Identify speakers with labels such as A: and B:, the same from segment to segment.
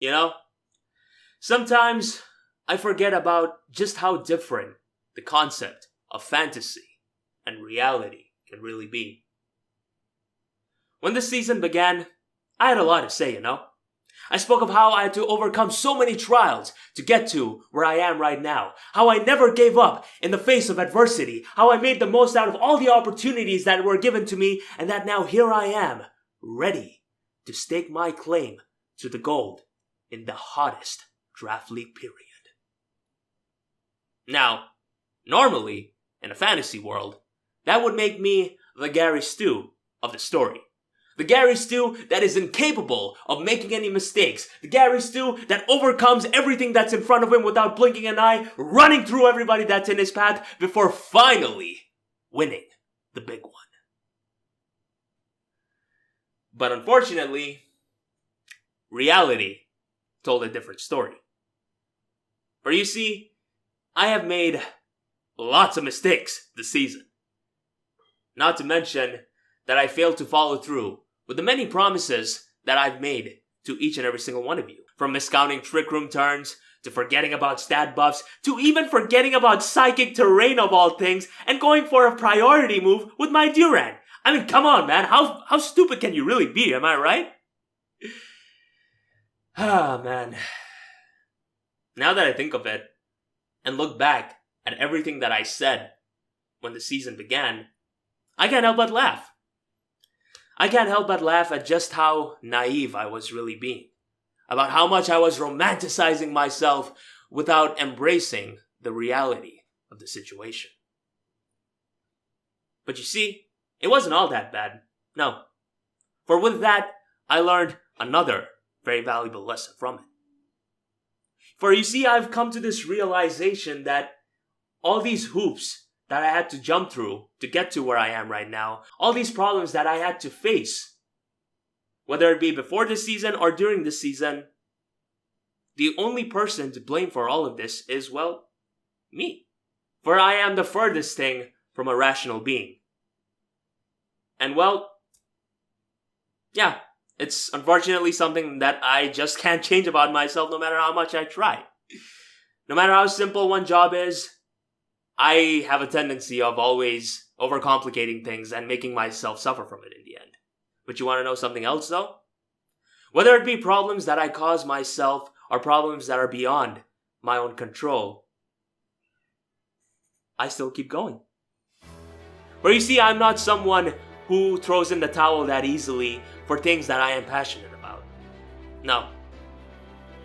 A: You know, sometimes I forget about just how different the concept of fantasy and reality can really be. When the season began, I had a lot to say, I spoke of how I had to overcome so many trials to get to where I am right now. How I never gave up in the face of adversity. How I made the most out of all the opportunities that were given to me. And that now here I am, ready to stake my claim to the gold in the hottest draft league period. Now, normally, in a fantasy world, that would make me the Gary Stu of the story. The Gary Stu that is incapable of making any mistakes. The Gary Stu that overcomes everything that's in front of him without blinking an eye, running through everybody that's in his path before finally winning the big one. But unfortunately, reality told a different story. For you see, I have made lots of mistakes this season. Not to mention that I failed to follow through with the many promises that I've made to each and every single one of you. From miscounting trick room turns, to forgetting about stat buffs, to even forgetting about psychic terrain of all things, and going for a priority move with my Durant. I mean, come on, man, how stupid can you really be, am I right? Ah, man. Now that I think of it, and look back at everything that I said when the season began, I can't help but laugh. I can't help but laugh at just how naive I was really being. About how much I was romanticizing myself without embracing the reality of the situation. But you see, it wasn't all that bad. No. For with that, I learned another very valuable lesson from it. For you see, I've come to this realization that all these hoops that I had to jump through to get to where I am right now, all these problems that I had to face, whether it be before this season or during this season, the only person to blame for all of this is, well, me. For I am the furthest thing from a rational being. And well, yeah, it's unfortunately something that I just can't change about myself no matter how much I try. No matter how simple one job is, I have a tendency of always overcomplicating things and making myself suffer from it in the end. But you want to know something else though? Whether it be problems that I cause myself or problems that are beyond my own control, I still keep going. For you see, I'm not someone who throws in the towel that easily for things that I am passionate about. No.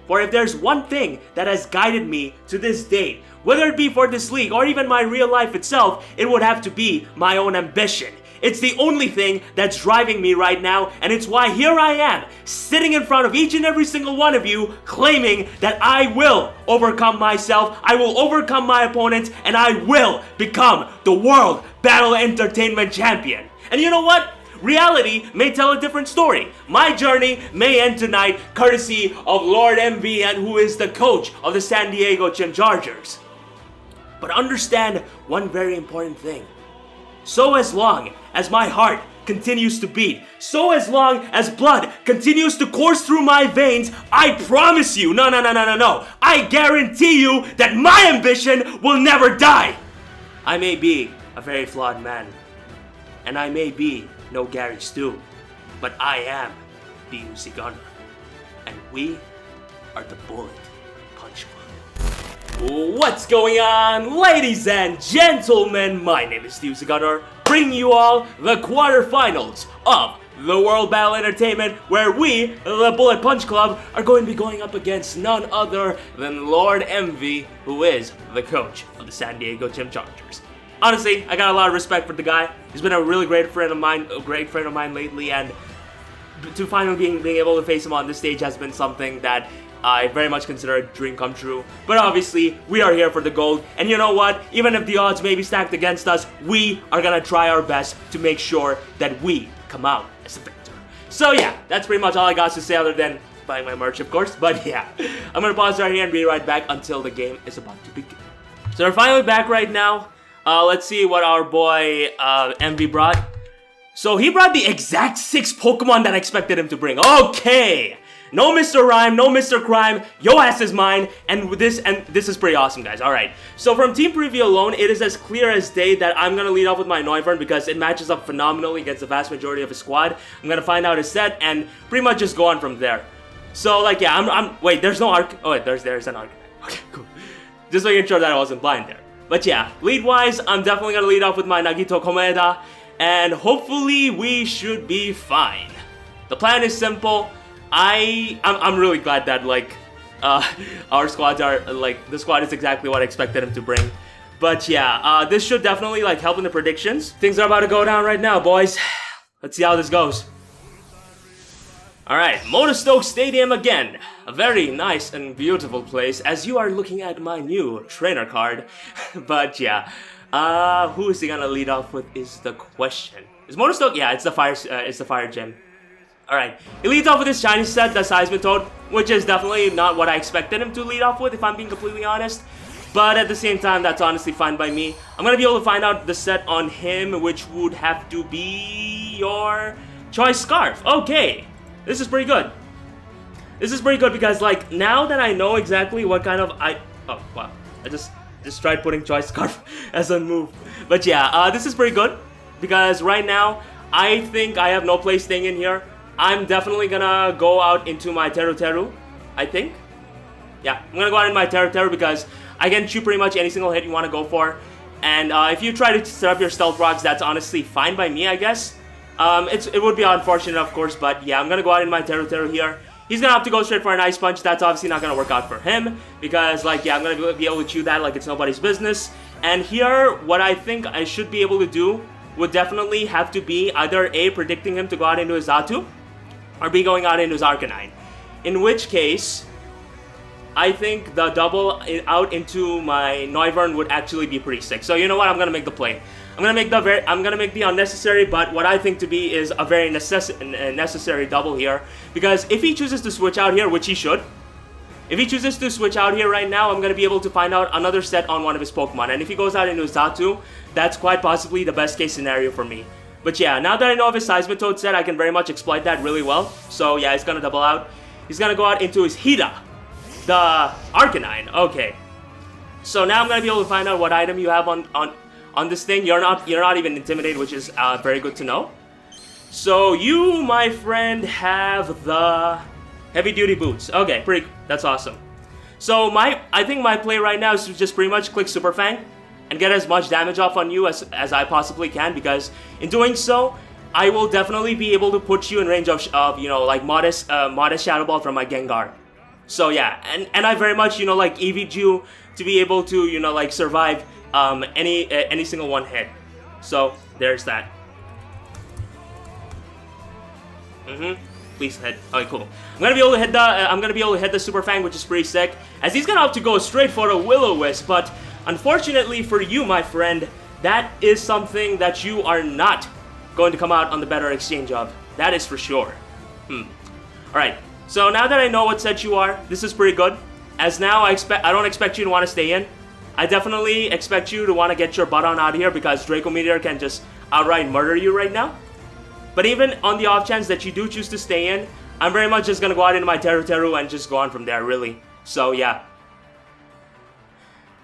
A: For if there's one thing that has guided me to this date, whether it be for this league or even my real life itself, it would have to be my own ambition. It's the only thing that's driving me right now, and it's why here I am, sitting in front of each and every single one of you, claiming that I will overcome myself, I will overcome my opponents, and I will become the World Battle Entertainment Champion. And you know what? Reality may tell a different story. My journey may end tonight courtesy of Lord Emvee, and who is the coach of the San Diego Chargers. But understand one very important thing. So as long as my heart continues to beat, so as long as blood continues to course through my veins, I promise you, no, I guarantee you that my ambition will never die. I may be a very flawed man, and I may be no Gary Stu, but I am the UC Gunner, and we are the Bullet Punch Club. What's going on, ladies and gentlemen? My name is UC Gunner, bringing you all the quarterfinals of the World Battle Entertainment, where we, the Bullet Punch Club, are going to be going up against none other than Lord Emvee, who is the coach of the San Diego Chargers. Honestly, I got a lot of respect for the guy. He's been a really great friend of mine lately, and to finally being able to face him on this stage has been something that I very much consider a dream come true. But obviously, we are here for the gold, and you know what? Even if the odds may be stacked against us, we are gonna try our best to make sure that we come out as a victor. So yeah, that's pretty much all I got to say other than buying my merch, of course. But yeah, I'm gonna pause right here and be right back until the game is about to begin. So we're finally back right now. Let's see what our boy Emvee brought. So he brought the exact 6 Pokemon that I expected him to bring. Okay, No Mr. Rhyme, no Mr. Crime, yo ass is mine, and this is pretty awesome, guys. Alright, so from team preview alone, it is as clear as day that I'm gonna lead off with my Noivern because it matches up phenomenally against the vast majority of his squad. I'm gonna find out his set and pretty much just go on from there. So like, yeah, wait, there's no arc. Oh wait, there's an arc. Okay, cool. Just making sure that I wasn't blind there. But yeah, lead-wise, I'm definitely gonna lead off with my Nagito Komaeda, and hopefully we should be fine. The plan is simple. I'm really glad that like our squads are like, the squad is exactly what I expected him to bring. But yeah, this should definitely like help in the predictions. Things are about to go down right now, boys. Let's see how this goes. Alright, Motostoke Stadium again. A very nice and beautiful place as you are looking at my new trainer card. But yeah, who is he gonna lead off with is the question. Is Motostoke? Yeah, it's the fire gym. Alright, he leads off with his shiny set, the Seismitoad, which is definitely not what I expected him to lead off with, if I'm being completely honest. But at the same time, that's honestly fine by me. I'm gonna be able to find out the set on him, which would have to be your Choice Scarf. Okay, this is pretty good. This is pretty good because, like, now that I know exactly what kind of oh, wow. I just tried putting Choice Scarf as a move. But yeah, this is pretty good because right now, I think I have no place staying in here. I'm definitely gonna go out into my Teru Teru, I think. Yeah, I'm gonna go out in my Teru Teru because I can shoot pretty much any single hit you want to go for. And if you try to set up your Stealth Rocks, that's honestly fine by me, I guess. It would be unfortunate, of course, but yeah, I'm gonna go out in my Teru Teru here. He's gonna have to go straight for an Ice Punch. That's obviously not gonna work out for him because, like, yeah, I'm gonna be able to chew that like it's nobody's business. And here, what I think I should be able to do would definitely have to be either A, predicting him to go out into his Zatu, or B, going out into his Arcanine. In which case, I think the double out into my Noivern would actually be pretty sick. So you know what? I'm gonna make the play. I'm gonna make the unnecessary, but what I think to be is a very necessary double here. Because if he chooses to switch out here, which he should, if he chooses to switch out here right now, I'm gonna be able to find out another set on one of his Pokemon. And if he goes out into his Zatu, that's quite possibly the best case scenario for me. But yeah, now that I know of his Seismitoad set, I can very much exploit that really well. So yeah, he's gonna double out. He's gonna go out into his Hida, the Arcanine. Okay. So now I'm gonna be able to find out what item you have on this thing. You're not even intimidated, which is very good to know. So you, my friend, have the heavy duty boots. Okay, that's awesome. So I think my play right now is to just pretty much click Super Fang and get as much damage off on you as I possibly can, because in doing so, I will definitely be able to put you in range of you know, like modest Shadow Ball from my Gengar. So yeah, and I very much, you know, like EV'd you to be able to, you know, like survive any single one hit. So there's that. Please hit. Okay, cool. I'm gonna be able to hit the Super Fang, which is pretty sick, as he's gonna have to go straight for a Will-O-Wisp, but unfortunately for you, my friend, that is something that you are not going to come out on the better exchange of. That is for sure. Alright, so now that I know what set you are, this is pretty good. As now, I don't expect you to want to stay in. I definitely expect you to want to get your butt on out of here because Draco Meteor can just outright murder you right now. But even on the off chance that you do choose to stay in, I'm very much just going to go out into my Teru Teru and just go on from there, really. So yeah.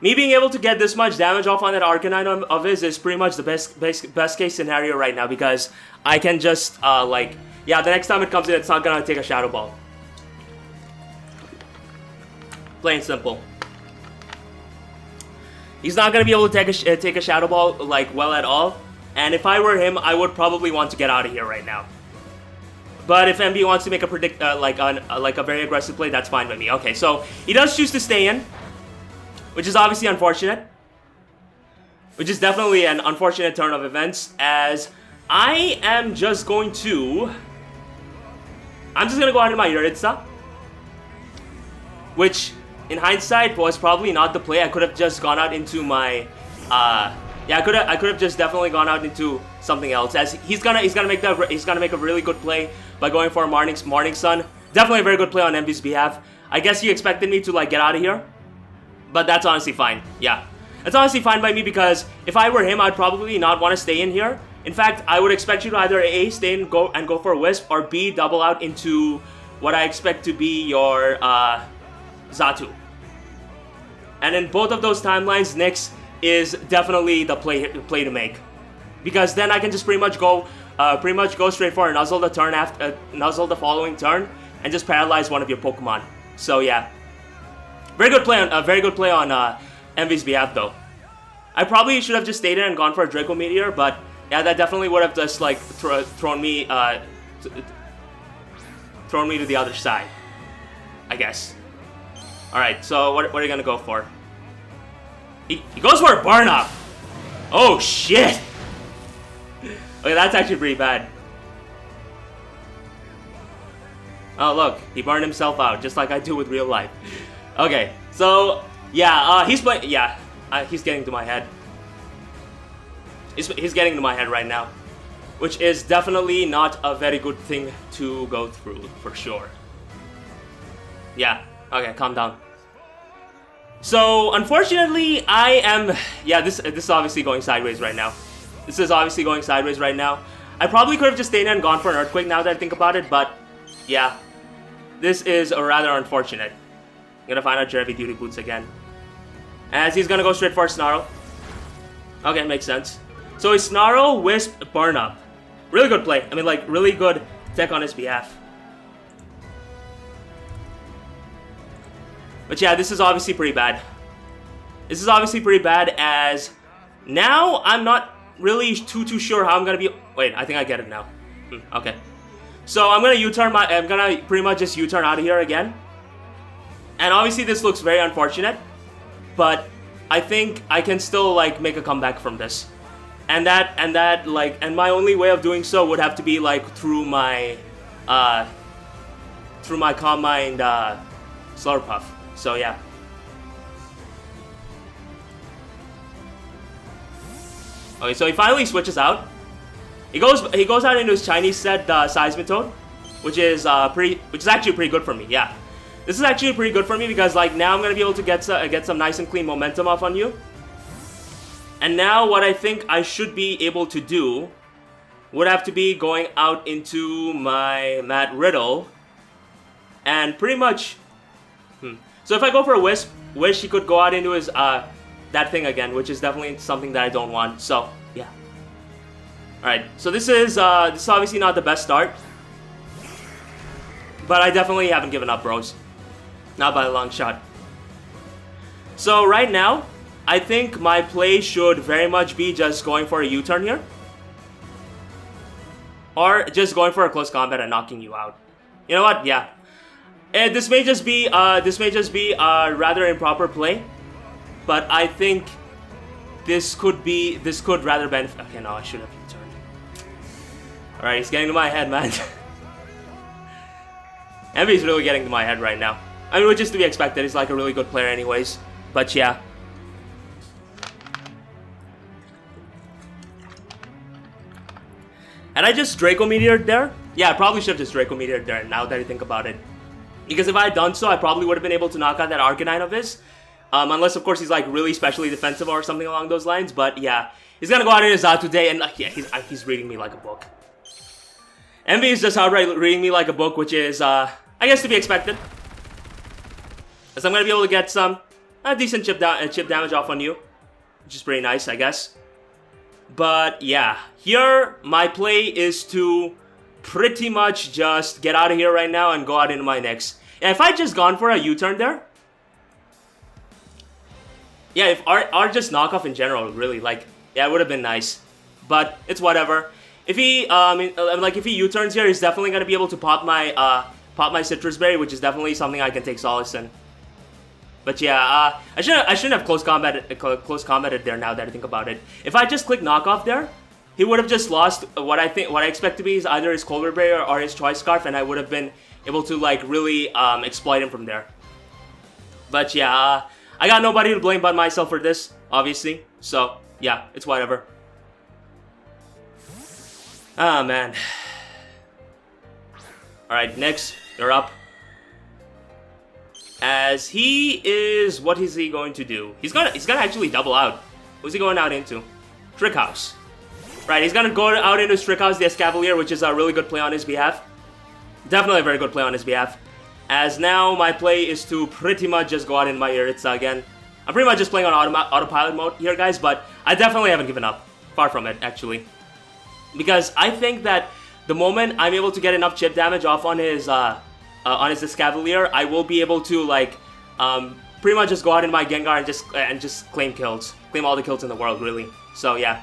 A: Me being able to get this much damage off on that Arcanine of his is pretty much the best case scenario right now, because I can just, like, yeah, the next time it comes in, it's not going to take a Shadow Ball. Plain simple. He's not going to be able to take a Shadow Ball, like, well at all. And if I were him, I would probably want to get out of here right now. But if Emvee wants to make a like a very aggressive play, that's fine with me. Okay, so he does choose to stay in, which is obviously unfortunate. Which is definitely an unfortunate turn of events, as I am just going to... I'm just going to go out into my Yuritsa, which, in hindsight, was probably not the play. I could have just gone out into my... yeah, I could have just definitely gone out into something else, as he's gonna make a really good play by going for a Morning Sun. Definitely a very good play on Emvee's behalf. I guess he expected me to, like, get out of here, but that's honestly fine. Yeah, that's honestly fine by me, because if I were him, I'd probably not want to stay in here. In fact, I would expect you to either A, stay and go for a Wisp, or B, double out into what I expect to be your Xatu. And in both of those timelines, Nyx is definitely the play to make, because then I can just pretty much go straight for a Nuzzle the turn after Nuzzle the following turn and just paralyze one of your Pokemon. So yeah, very good play on Emvee's behalf though. I probably should have just stayed in and gone for a Draco Meteor, but yeah, that definitely would have just like thrown me to the other side, I guess. All right, so what are you gonna go for? He goes for a Burn Up. Oh shit! Okay, that's actually pretty bad. Oh look, he burned himself out just like I do with real life. Okay, so yeah, he's playing. Yeah, he's getting to my head. He's getting to my head right now, which is definitely not a very good thing to go through for sure. Yeah. Okay, calm down. So unfortunately, this is obviously going sideways right now. I probably could have just stayed in and gone for an Earthquake now that I think about it, but yeah, this is rather unfortunate. I'm gonna find out Heavy Duty Boots again, as he's gonna go straight for a Snarl. Okay, makes sense. So a Snarl, Wisp, Burn Up. Really good play. I mean, like, really good tech on his behalf. But yeah, this is obviously pretty bad. As now I'm not really too sure how I'm gonna be. Wait, I think I get it now. Okay. So I'm gonna pretty much just U-turn out of here again. And obviously this looks very unfortunate, but I think I can still like make a comeback from this. And my only way of doing so would have to be like through my Calm Mind Slurpuff. So yeah. Okay, so he finally switches out. He goes out into his Chinese set Seismitoad, which is actually pretty good for me. Yeah, this is actually pretty good for me because like now I'm gonna be able to get some nice and clean momentum off on you. And now what I think I should be able to do would have to be going out into my Matt Riddle, and pretty much. So if I go for a Wisp, Wish he could go out into his that thing again, which is definitely something that I don't want. So yeah. All right. So this is obviously not the best start, but I definitely haven't given up, bros. Not by a long shot. So right now, I think my play should very much be just going for a U-turn here, or just going for a close combat and knocking you out. You know what? Yeah. And this may just be a rather improper play, but I think this could rather benefit. Okay, no, I should have U-turned. All right, he's getting to my head, man. Emvee's really getting to my head right now. I mean, which is to be expected. He's like a really good player, anyways. But yeah. And I just Draco Meteored there. Yeah, I probably should have just Draco Meteored there. Now that I think about it. Because if I had done so, I probably would have been able to knock out that Arcanine of his. Unless, of course, he's like really specially defensive or something along those lines. But yeah, he's gonna go out in his Xatu today, and yeah, he's reading me like a book. Emvee is just outright reading me like a book, which is, I guess, to be expected. As I'm gonna be able to get some decent chip damage off on you, which is pretty nice, I guess. But yeah, here my play is to pretty much just get out of here right now and go out into my next. And if I just gone for a U-turn there, yeah, if or just knockoff in general, really, like, yeah, it would have been nice. But it's whatever. If he, if he U-turns here, he's definitely gonna be able to pop my Citrus Berry, which is definitely something I can take solace in. But yeah, I shouldn't have close combated there. Now that I think about it, if I just click knockoff there, he would have just lost what I expect to be is either his Colbur Berry or his Choice Scarf, and I would have been able to like really exploit him from there. But yeah, I got nobody to blame but myself for this, obviously. So yeah, it's whatever. Ah man. All right, next you're up. As he is, what is he going to do? He's gonna actually double out. Who's he going out into? Trick House. Right, he's gonna go out into Trick House the Escavalier, which is a really good play on his behalf. Definitely a very good play on his behalf. As now my play is to pretty much just go out in my Yaritza again. I'm pretty much just playing on autopilot mode here, guys, but I definitely haven't given up. Far from it, actually. Because I think that the moment I'm able to get enough chip damage off on his Cavalier, I will be able to, like, pretty much just go out in my Gengar and just claim kills. Claim all the kills in the world, really. So, yeah.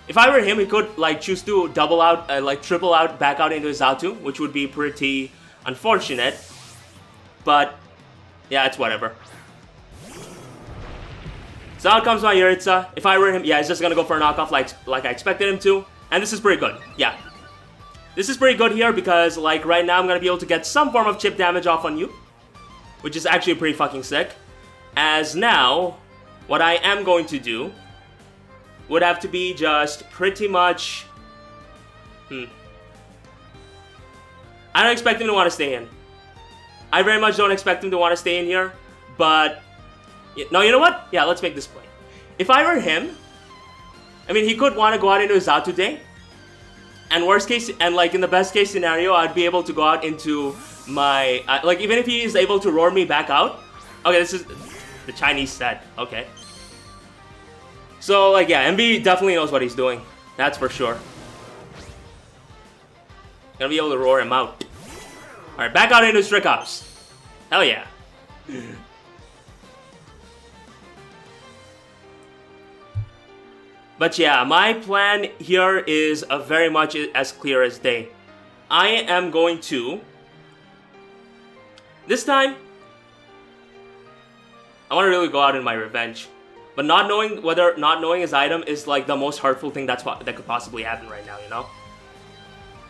A: If I were him, he could, like, choose to double out, like, triple out, back out into his Zatu, which would be pretty unfortunate. But, yeah, it's whatever. So out comes my Yaritza. If I were him, yeah, he's just gonna go for a knockoff like I expected him to. And this is pretty good, yeah. This is pretty good here because, like, right now I'm gonna be able to get some form of chip damage off on you. Which is actually pretty fucking sick. As now, what I am going to do would have to be just pretty much... I don't expect him to want to stay in. I very much don't expect him to want to stay in here, but... No, you know what? Yeah, let's make this play. If I were him, I mean, he could want to go out into his Zatu Day. And worst case, and like in the best case scenario, I'd be able to go out into my... like, even if he is able to roar me back out. Okay, this is the Chinese set. Okay. So, like, yeah, Emvee definitely knows what he's doing. That's for sure. Gonna be able to roar him out. Alright, back out into his Trick House. Hell yeah. But yeah, my plan here is very much as clear as day. I am going to... This time, I want to really go out in my revenge. But not knowing his item is like the most hurtful thing that could possibly happen right now, you know?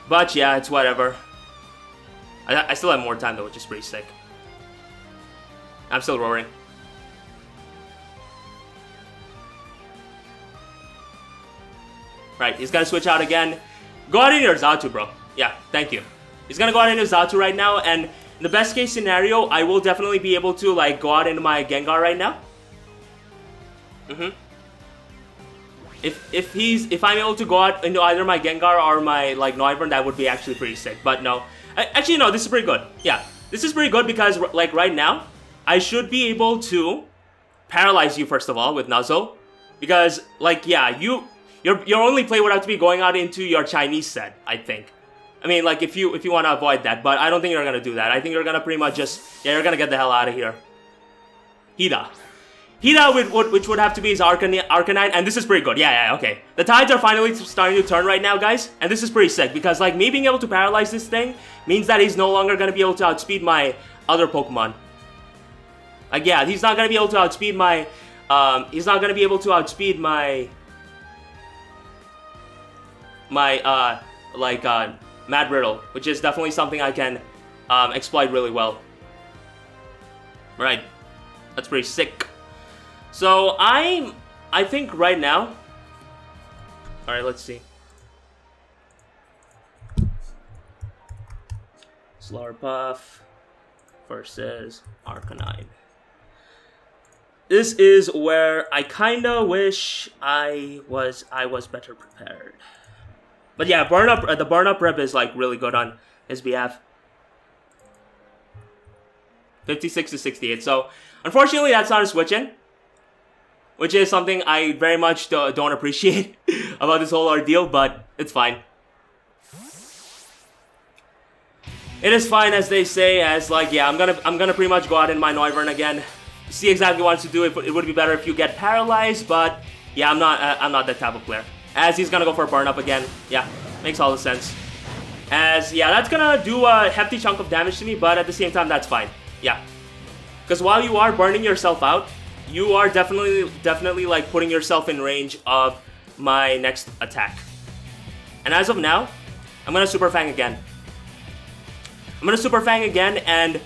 A: But yeah, it's whatever. I still have more time though, which is pretty sick. I'm still roaring. Right, he's gonna switch out again. Go out in your Zatu, bro. Yeah, thank you. He's gonna go out into Zatu right now, and in the best case scenario, I will definitely be able to, like, go out into my Gengar right now. If I'm able to go out into either my Gengar or my, like, Noivern, that would be actually pretty sick. But no. Actually, no, this is pretty good. Yeah, this is pretty good because, like, right now, I should be able to paralyze you, first of all, with Nuzzle. Because, like, yeah, your only play would have to be going out into your Chinese set, I think. I mean, like, if you want to avoid that, but I don't think you're gonna do that. I think you're gonna pretty much just... Yeah, you're gonna get the hell out of here. Hida, which would have to be his Arcanine, and this is pretty good. Yeah, okay. The tides are finally starting to turn right now, guys, and this is pretty sick, because, like, me being able to paralyze this thing means that he's no longer gonna be able to outspeed my other Pokemon. Like, yeah, he's not gonna be able to outspeed my... he's not gonna be able to outspeed my... Mad Riddle, which is definitely something I can exploit really well. Right, that's pretty sick. So I think right now... Alright, let's see. Slurpuff versus Arcanine. This is where I kinda wish I was better prepared. But yeah, the burn up rep is like really good on his behalf. 56 to 68. So unfortunately, that's not a switch in, which is something I very much don't appreciate about this whole ordeal. But it's fine. It is fine, as they say. As like, yeah, I'm gonna pretty much go out in my Noivern again. See exactly what to do. It would be better if you get paralyzed, but yeah, I'm not that type of player. As he's gonna go for a burn up again. Yeah, makes all the sense. As, yeah, that's gonna do a hefty chunk of damage to me, but at the same time, that's fine. Yeah. Because while you are burning yourself out, you are definitely like putting yourself in range of my next attack. And as of now, I'm gonna Super Fang again. And...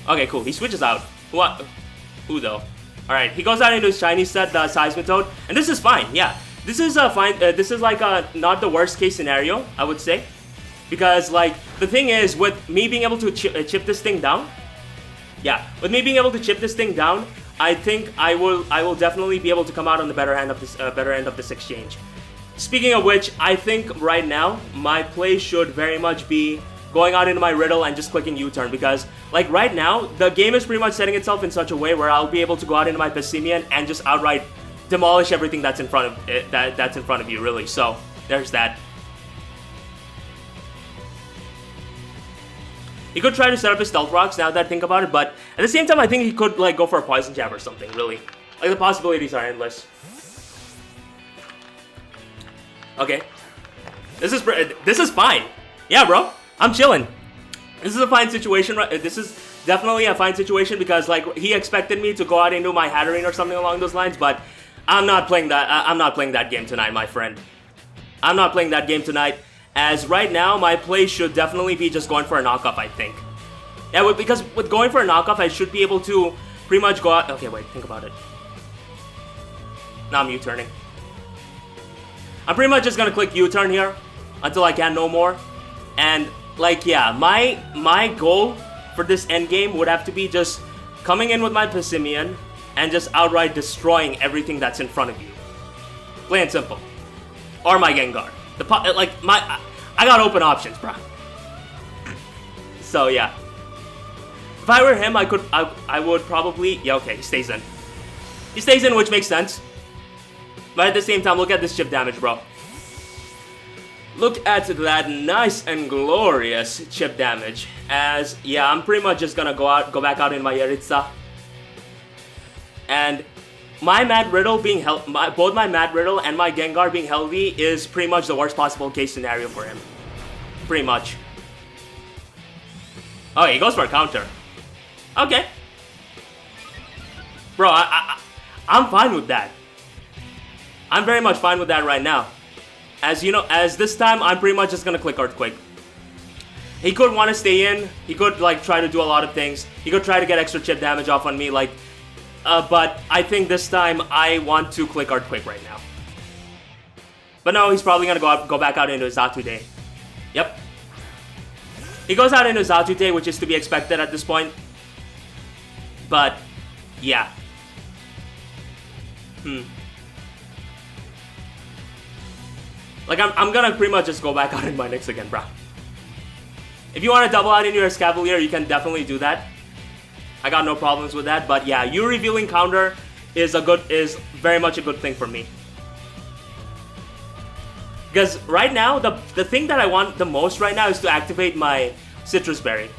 A: Okay, cool. He switches out. What? Who though? Alright, he goes out into his Chinese set, the Seismitoad, and this is fine, yeah. This is fine. This is like not the worst case scenario, I would say, because like the thing is, with me being able to chip this thing down, yeah, with me being able to chip this thing down, I think I will definitely be able to come out on the better end of this exchange. Speaking of which, I think right now my play should very much be going out into my riddle and just clicking U-turn, because like right now the game is pretty much setting itself in such a way where I'll be able to go out into my Pessimian and just outright demolish everything that's in front of it, that's in front of you, really. So there's that. He could try to set up his stealth rocks now that I think about it, but at the same time I think he could like go for a poison jab or something, really. Like the possibilities are endless. Okay. This is fine. Yeah, bro. I'm chilling. This is a fine situation. This is definitely a fine situation because like he expected me to go out into my Shattering or something along those lines, but I'm not playing that. I'm not playing that game tonight, my friend. I'm not playing that game tonight. As right now, my play should definitely be just going for a knockoff, I think. Yeah, because with going for a knockoff, I should be able to pretty much go out. Okay, wait, think about it. Now I'm U-turning. I'm pretty much just gonna click U-turn here until I can no more. And like, yeah, my goal for this endgame would have to be just coming in with my Pessimian and just outright destroying everything that's in front of you. Plain and simple. Or my Gengar. I got open options, bruh. So yeah. If I were him, I would probably, yeah, okay, he stays in. He stays in, which makes sense. But at the same time, look at this chip damage, bro. Look at that nice and glorious chip damage. As, yeah, I'm pretty much just gonna go back out in my Yaritza. And my Mad Riddle being both my Mad Riddle and my Gengar being healthy is pretty much the worst possible case scenario for him. Pretty much. Oh, he goes for a counter. Okay. Bro, I'm fine with that. I'm very much fine with that right now. As you know, as this time, I'm pretty much just gonna click Earthquake. He could want to stay in. He could like try to do a lot of things. He could try to get extra chip damage off on me, like. But I think this time I want to click Earthquake right now. But no, he's probably gonna go back out into his Zatute. Yep. He goes out into his Zatute, which is to be expected at this point. But yeah. Like, I'm gonna pretty much just go back out in my Nyx again, bruh. If you want to double out in your Escavalier, you can definitely do that. I got no problems with that, but yeah, you revealing counter is very much a good thing for me. Because right now, the thing that I want the most right now is to activate my Citrus Berry.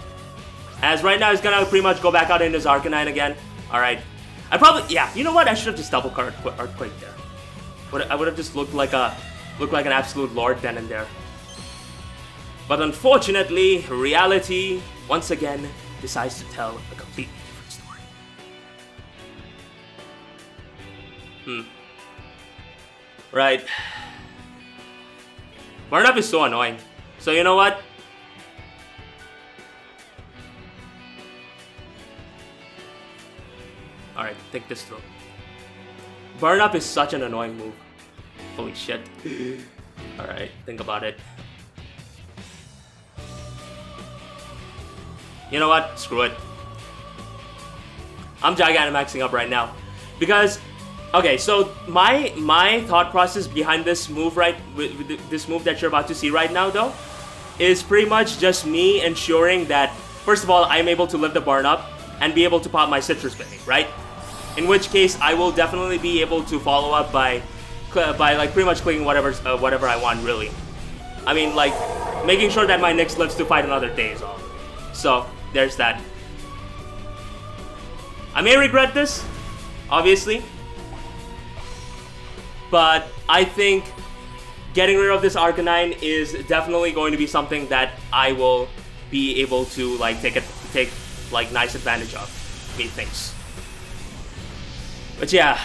A: As right now, he's gonna pretty much go back out into his Arcanine again. Alright. I probably, yeah, you know what? I should have just double card Earthquake there. I would have just looked like an absolute lord then and there. But unfortunately, reality, once again, decides to tell a completely different story. Right. Burn Up is so annoying. So you know what? Alright, think this through. Burn Up is such an annoying move. Holy shit. Alright, think about it. You know what? Screw it. I'm Gigantamaxing up right now. Because, okay, so my thought process behind this move this move that you're about to see right now though, is pretty much just me ensuring that, first of all, I'm able to live the Burn Up and be able to pop my Citrus Berry, right? In which case, I will definitely be able to follow up by like pretty much clicking whatever I want, really. I mean, like, making sure that my Nyx lives to fight another day is all. So, there's that. I may regret this, obviously. But I think getting rid of this Arcanine is definitely going to be something that I will be able to like take like nice advantage of, methinks. But yeah,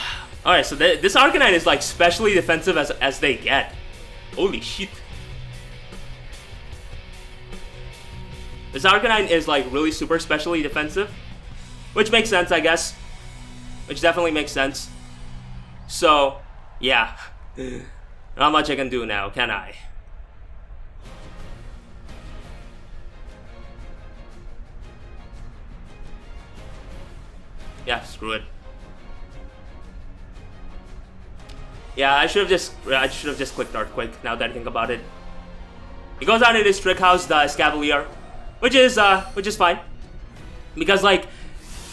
A: alright, so this Arcanine is like specially defensive as they get. Holy shit. This Arcanine is like really super specially defensive, which makes sense, I guess. Which definitely makes sense. So, yeah. Not much I can do now, can I? Yeah, screw it. Yeah, I should have just clicked Earthquake now that I think about it. He goes out in his Trick House, the Escavalier. which is fine, because like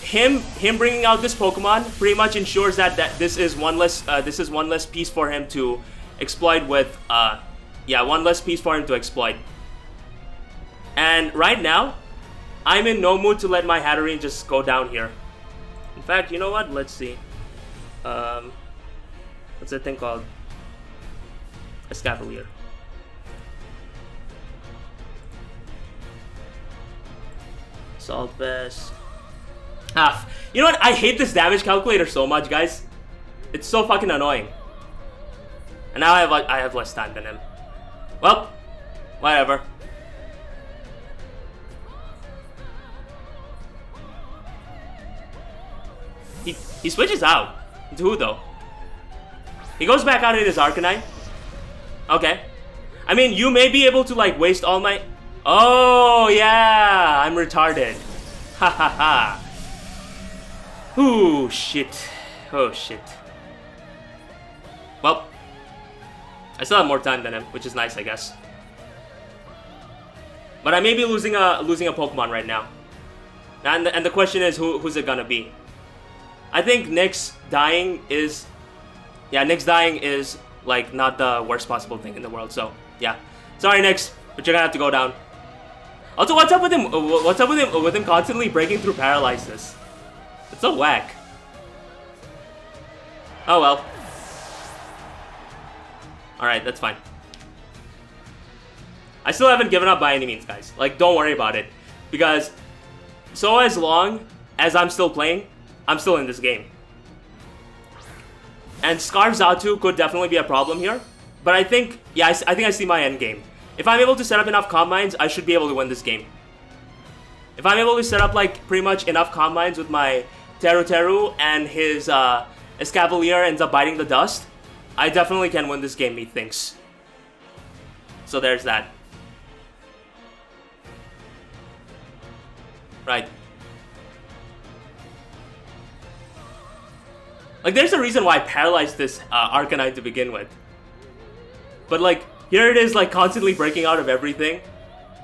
A: him bringing out this Pokemon pretty much ensures that this is one less piece for him to exploit with. Yeah, one less piece for him to exploit. And right now, I'm in no mood to let my Hatterene just go down here. In fact, you know what? Let's see. What's that thing called? A Scavalier. Salt Vest. Ah, you know what? I hate this damage calculator so much, guys. It's so fucking annoying. And now I have less time than him. Well, whatever. He switches out. To who though? He goes back out in his Arcanine. Okay. I mean, you may be able to like waste all my... Oh yeah, I'm retarded. Ha ha ha. Ooh, shit. Oh shit. Well, I still have more time than him, which is nice, I guess. But I may be losing a Pokemon right now. And the question is, who's it gonna be? I think Nyx dying is... Yeah, Nyx dying is, like, not the worst possible thing in the world, so, yeah. Sorry, Nyx, but you're gonna have to go down. Also, what's up with him? What's up with him constantly breaking through paralysis? It's so whack. Oh, well. Alright, that's fine. I still haven't given up by any means, guys. Like, don't worry about it. Because, so as long as I'm still playing, I'm still in this game. And Scarf Zatu could definitely be a problem here. But I think, yeah, I think I see my end game. If I'm able to set up enough Combines, I should be able to win this game. If I'm able to set up, like, pretty much enough Combines with my Teru and his Escavalier ends up biting the dust, I definitely can win this game, methinks. So there's that. Right. Like, there's a reason why I paralyzed this Arcanine to begin with. But, like, here it is, like, constantly breaking out of everything.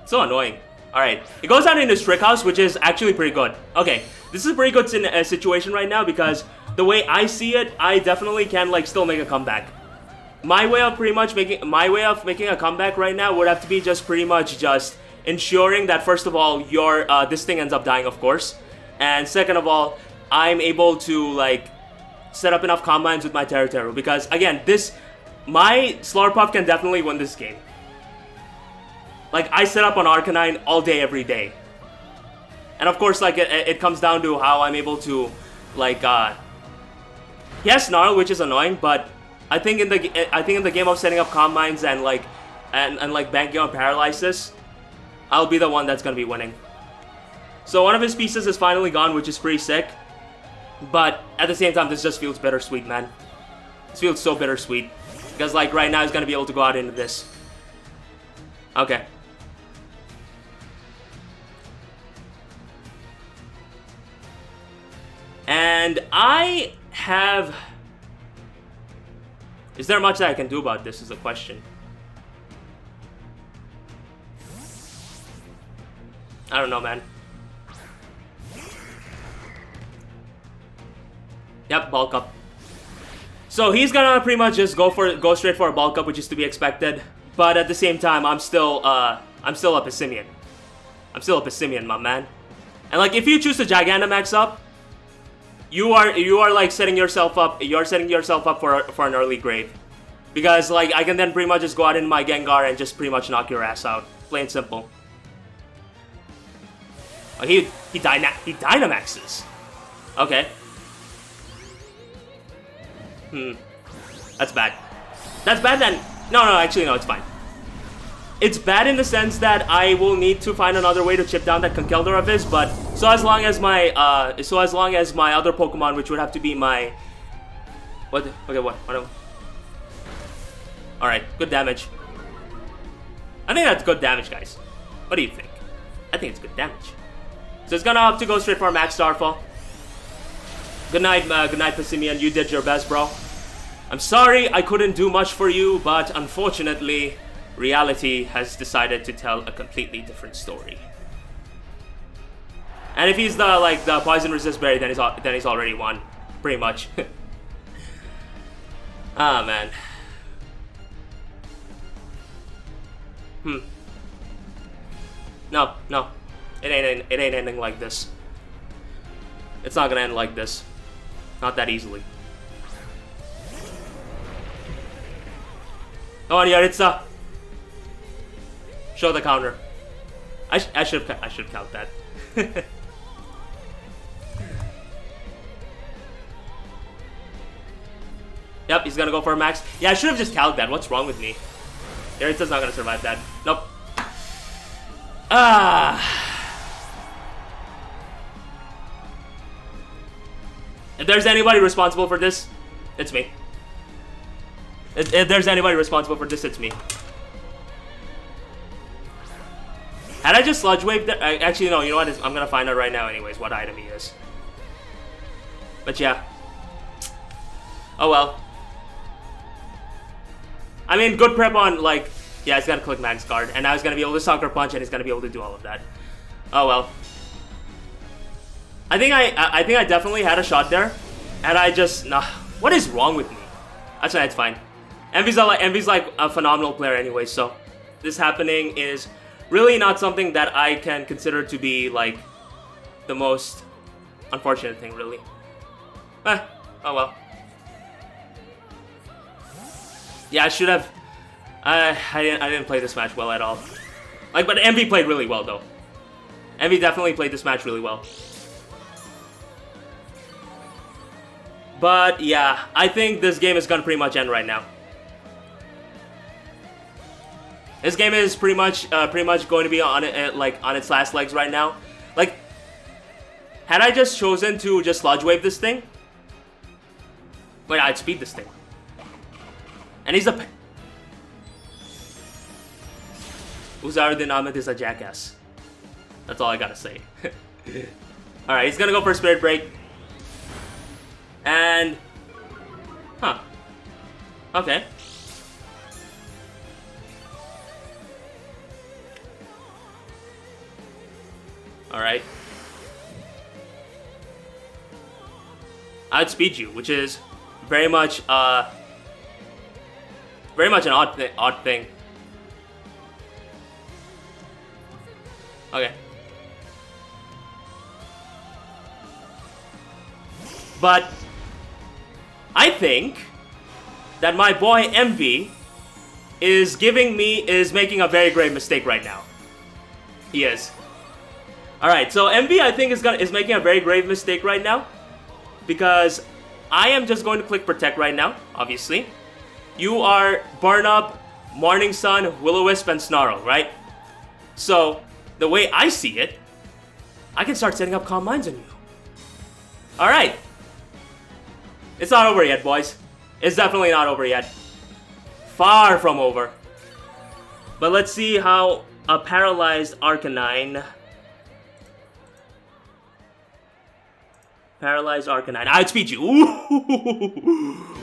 A: So annoying. Alright, it goes out into Trick House, which is actually pretty good. Okay, this is a pretty good situation right now because the way I see it, I definitely can, like, still make a comeback. My way of making a comeback right now would have to be just pretty much just ensuring that, first of all, this thing ends up dying, of course. And second of all, I'm able to, like, set up enough combines with my Teru because, again, my Slurpuff can definitely win this game. Like, I set up on Arcanine all day, every day. And of course, like, it comes down to how I'm able to, like, he has Snarl, which is annoying, but I think in the game of setting up combines and like banking on paralysis, I'll be the one that's gonna be winning. So one of his pieces is finally gone, which is pretty sick. But at the same time, this just feels bittersweet, man. This feels so bittersweet. Because, like, right now he's gonna be able to go out into this. Okay. And I have... Is there much that I can do about this is the question. I don't know, man. Yep, bulk up. So he's gonna pretty much just go straight for a bulk up, which is to be expected. But at the same time, I'm still a Pissimian. I'm still a Pissimian, my man. And like, if you choose to Gigantamax up, you are like setting yourself up. You're setting yourself up for an early grave, because like I can then pretty much just go out in my Gengar and just pretty much knock your ass out, plain and simple. Oh, he Dynamaxes. Okay. That's bad. That's bad then. No, actually no, it's fine. It's bad in the sense that I will need to find another way to chip down that Conkeldurr of his, but so as long as my other Pokemon, which would have to be my what? Okay, what? Alright, good damage. I think that's good damage, guys. What do you think? I think it's good damage. So it's gonna have to go straight for a Max Starfall. Good night, Pissimian. You did your best, bro. I'm sorry I couldn't do much for you, but unfortunately, reality has decided to tell a completely different story. And if he's the poison resist berry, then he's already won, pretty much. Ah, man. No, no. It ain't ending like this. It's not gonna end like this. Not that easily. Come on, Yaritza. Show the counter. I should count that. Yep, he's gonna go for a max. Yeah, I should have just calced that. What's wrong with me? Yaritza's not gonna survive that. Nope. If there's anybody responsible for this, it's me. If there's anybody responsible for this, it's me. Had I just sludge waved that? Actually, no, you know what? I'm gonna find out right now anyways what item he is. But yeah. Oh well. I mean, good prep on, like, yeah, he's gonna click Max Guard, and now he's gonna be able to Sucker Punch, and he's gonna be able to do all of that. Oh well. I think I definitely had a shot there, and I just, nah. What is wrong with me? Actually, it's fine. Emvee's like a phenomenal player anyway, so this happening is really not something that I can consider to be like the most unfortunate thing, really. Oh well. Yeah, I should have. I didn't play this match well at all. Like, but Emvee played really well though. Emvee definitely played this match really well. But yeah, I think this game is gonna pretty much end right now. This game is pretty much going to be on it, like on its last legs right now. Like, had I just chosen to just sludge wave this thing, wait, I'd speed this thing. And he's a Uzaruddin Ahmed is a jackass. That's all I gotta say. All right, he's gonna go for Spirit Break. And okay. Alright. I'd speed you, which is very much an odd thing. Okay. But I think that my boy Emvee is making a very grave mistake right now. He is. Alright, so Emvee I think is making a very grave mistake right now. Because I am just going to click Protect right now, obviously. You are Burn Up, Morning Sun, Will-O-Wisp, and Snarl, right? So, the way I see it, I can start setting up Calm Minds on you. Alright. It's not over yet, boys. It's definitely not over yet. Far from over. But let's see how a Paralyzed Arcanine... Paralyzed Arcanine. I'd speed you.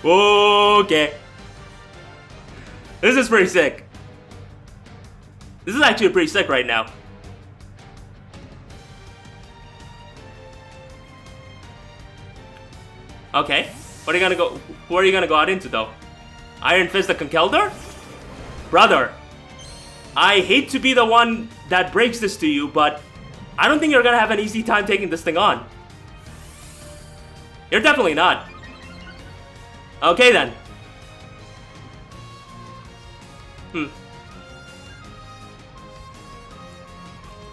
A: Ooh. Okay. This is pretty sick. This is actually pretty sick right now. Okay. What are you gonna go? Who are you gonna go out into though? Iron Fist the Conkeldurr? Brother, I hate to be the one that breaks this to you, but I don't think you're gonna have an easy time taking this thing on. You're definitely not. Okay then.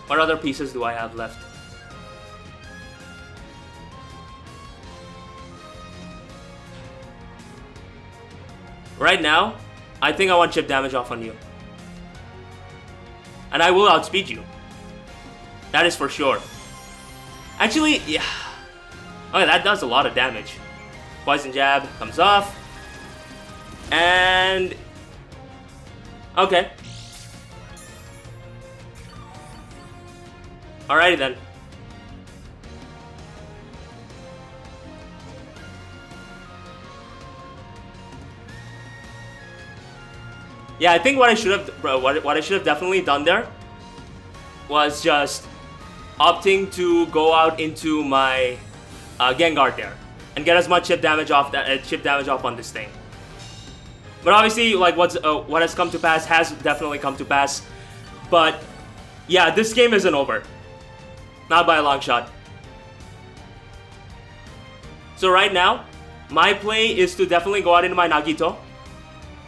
A: What other pieces do I have left? Right now, I think I want chip damage off on you. And I will outspeed you. That is for sure. Actually, yeah. Okay, that does a lot of damage. Poison Jab comes off. And... okay. Alrighty then. Yeah, I think what I should have definitely done there was just opting to go out into my Gengar there and get as much chip damage off on this thing. But obviously, like what has come to pass has definitely come to pass. But yeah, this game isn't over, not by a long shot. So right now, my play is to definitely go out into my Nagito,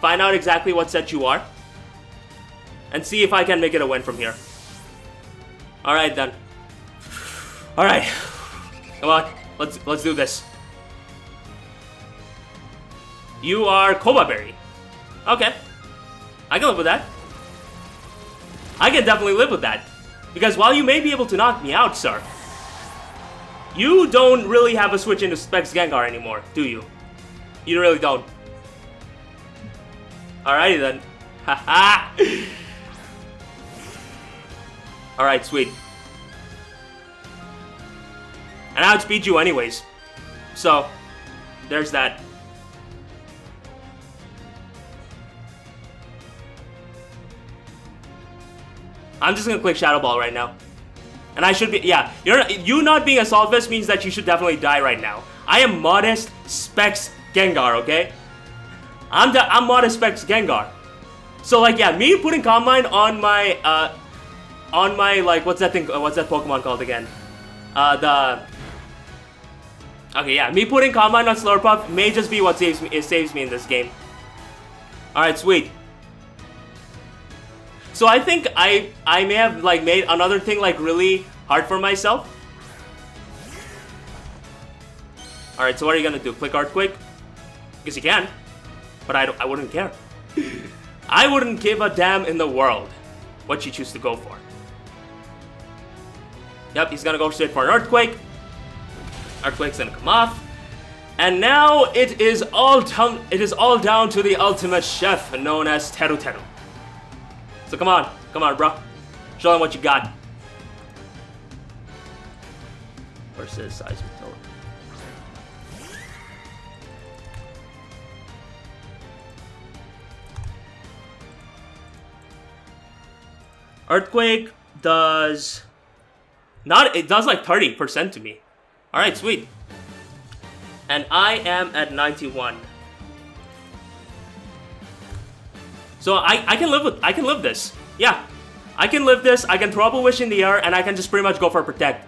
A: find out exactly what set you are, and see if I can make it a win from here. Alright then. Alright. Come on, let's do this. You are Koba Berry. Okay. I can live with that. I can definitely live with that. Because while you may be able to knock me out, sir, you don't really have a switch into Specs Gengar anymore, do you? You really don't. Alrighty then. Haha. Alright, sweet. And I outspeed you anyways. So, there's that. I'm just gonna click Shadow Ball right now. And I should be, yeah, you not being Assault Vest means that you should definitely die right now. I am Modest Specs Gengar, okay? I'm Modest Specs Gengar. So like, yeah, me putting Calm Mind on my, like, what's that thing, what's that Pokemon called again? Okay, yeah, me putting Calm Mind on Slurpuff may just be what saves me in this game. Alright, sweet. So I think I may have like made another thing like really hard for myself. Alright, so what are you gonna do? Click Earthquake? Because you can. But I wouldn't care. I wouldn't give a damn in the world what you choose to go for. Yep, he's gonna go straight for an Earthquake. Earthquake's gonna come off. And now it is all down to the ultimate chef known as Teru Teru. So come on, bro. Show them what you got. Versus Seismic Toad. Earthquake does it does like 30% to me. Alright, sweet. And I am at 91. So I can live this. Yeah. I can live this, I can throw up a Wish in the air, and I can just pretty much go for Protect.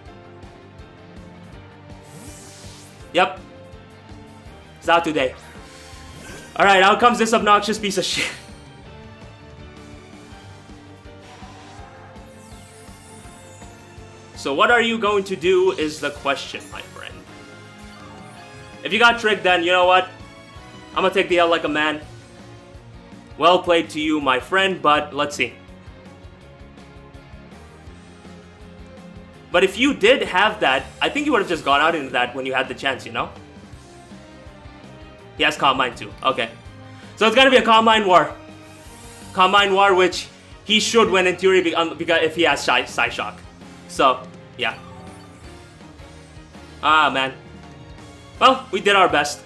A: Yep. It's out today. Alright, out comes this obnoxious piece of shit. So what are you going to do is the question, my friend. If you got tricked, then you know what? I'm gonna take the L like a man. Well played to you, my friend, but let's see. But if you did have that, I think you would have just gone out into that when you had the chance, you know? He has Calm Mind too. Okay. So it's gonna be a Calm Mind War. Calm Mind War, which he should win in theory because if he has Psyshock. So, yeah. Ah, man. Well, we did our best.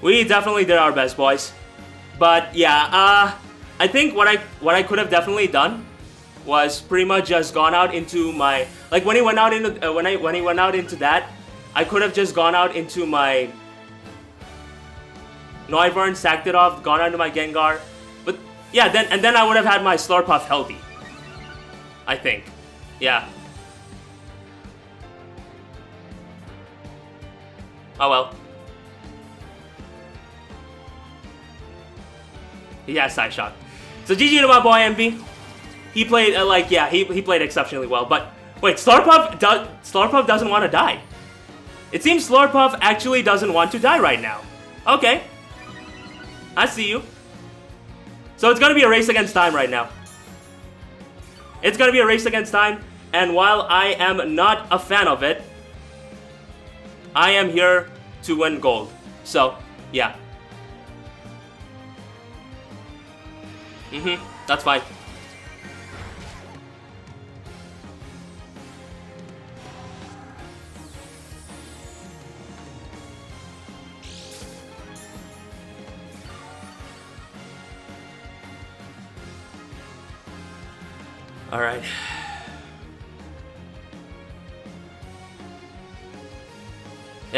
A: We definitely did our best, boys. But yeah, I think what I could have definitely done was pretty much just gone out into my, like when he went out into when he went out into that, I could have just gone out into my Noivern, sacked it off, gone out into my Gengar. But yeah, then I would have had my Slurpuff healthy. I think. Yeah. Oh well. He has Psyshock. So GG to my boy Emvee. He played he played exceptionally well. But wait, Slurpuff doesn't want to die. It seems Slurpuff actually doesn't want to die right now. Okay. I see you. So it's gonna be a race against time right now. It's gonna be a race against time, and while I am not a fan of it, I am here to win gold. So, yeah. That's fine. Alright.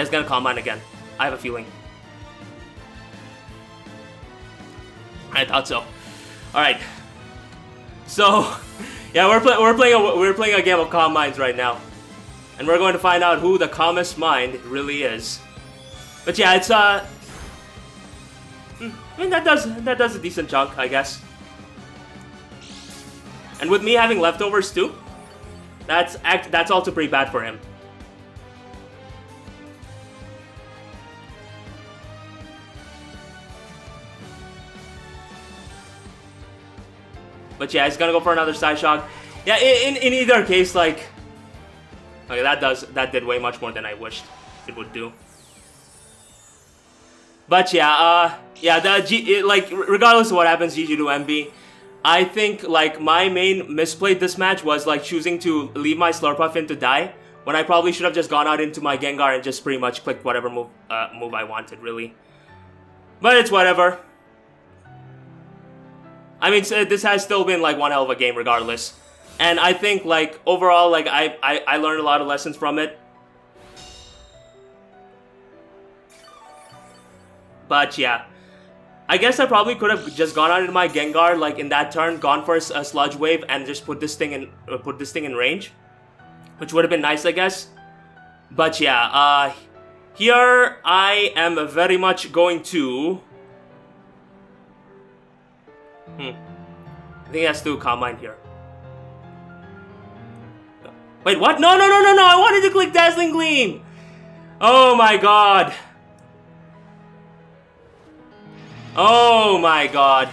A: It's gonna Combine again. I have a feeling. I thought so. Alright. So, yeah, we're playing a game of Calm Minds right now. And we're going to find out who the calmest mind really is. But yeah, it's I mean that does a decent chunk, I guess. And with me having leftovers too, that's also pretty bad for him. But yeah, he's gonna go for another side shock. Yeah, in either case, like, okay, that did way much more than I wished it would do. But yeah, like regardless of what happens, GG to Emvee. I think like my main misplay this match was like choosing to leave my Slurpuff in to die when I probably should have just gone out into my Gengar and just pretty much clicked whatever move I wanted, really. But it's whatever. I mean, this has still been like one hell of a game regardless. And I think like overall, like I learned a lot of lessons from it. But yeah, I guess I probably could have just gone out into my Gengar like in that turn, gone for a Sludge Wave, and just put this thing in range, which would have been nice, I guess. But yeah, here I am very much going to. I think he has to Calm Mind here. Wait, what? No! I wanted to click Dazzling Gleam! Oh my god. Oh my god.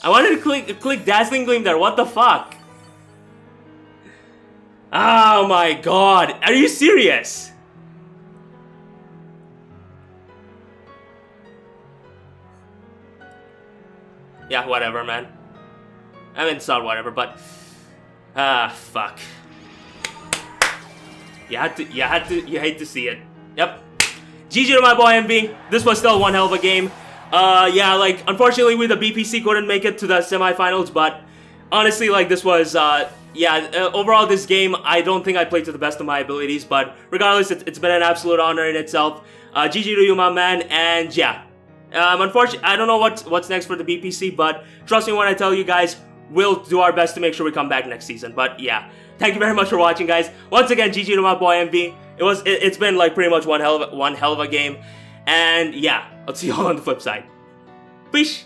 A: I wanted to click Dazzling Gleam there. What the fuck? Oh my god. Are you serious? Yeah, whatever, man. I mean, it's not whatever, but fuck. You hate to see it. Yep. GG to my boy Emvee. This was still one hell of a game. Yeah, like, unfortunately, the BPC couldn't make it to the semifinals, but honestly, like, this was, overall, this game, I don't think I played to the best of my abilities, but regardless, it's been an absolute honor in itself. GG to you, my man, and yeah. Unfortunately, I don't know what's next for the BPC, but trust me when I tell you guys, we'll do our best to make sure we come back next season. But yeah, thank you very much for watching, guys. Once again, GG to my boy Emvee. It's been like pretty much one hell of a game, and yeah, I'll see you all on the flip side. Peace.